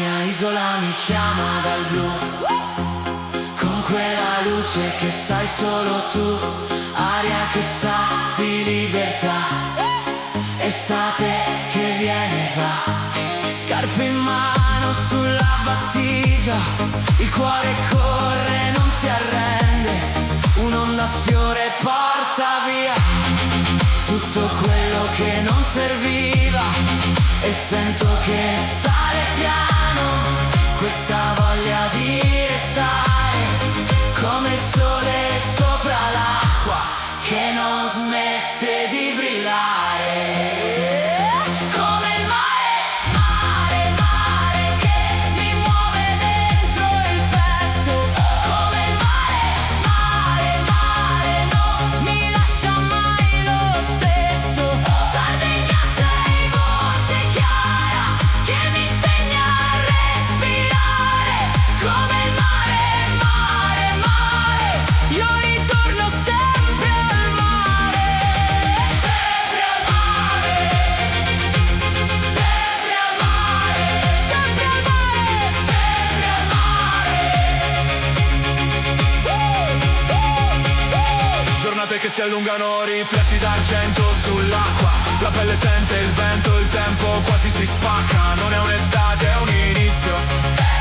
mia isola mi chiama dal blu, con quella luce che sai solo tu, aria che sa di libertà, estate che viene e va, scarpe in mano sulla battigia, il cuore corre, non si arrende, un'onda sfiora e porta via tutto quello che non serviva, e sento che sale piano questa voglia di restare, come il sole sopra l'acqua che non smette di brillare. Come il mare, mare, mare che mi muove dentro il petto. Come il mare, mare, mare non mi lascia mai lo stesso. Sardegna sei voce chiara che mi insegna a respirare. Come il mare, mare, mare, io ritorno sempre al mare. Sempre al mare, sempre al mare, sempre al mare, sempre al mare. Giornate che si allungano, riflessi d'argento sull'acqua, la pelle sente il vento, il tempo quasi si spacca. Non è un'estate, è un inizio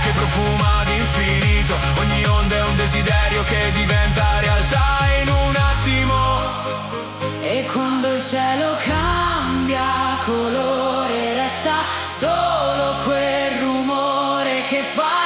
che profuma di infinito. Ogni onda è un desiderio che diventa realtà in un attimo. E quando il cielo cambia colore resta solo quel rumore che fa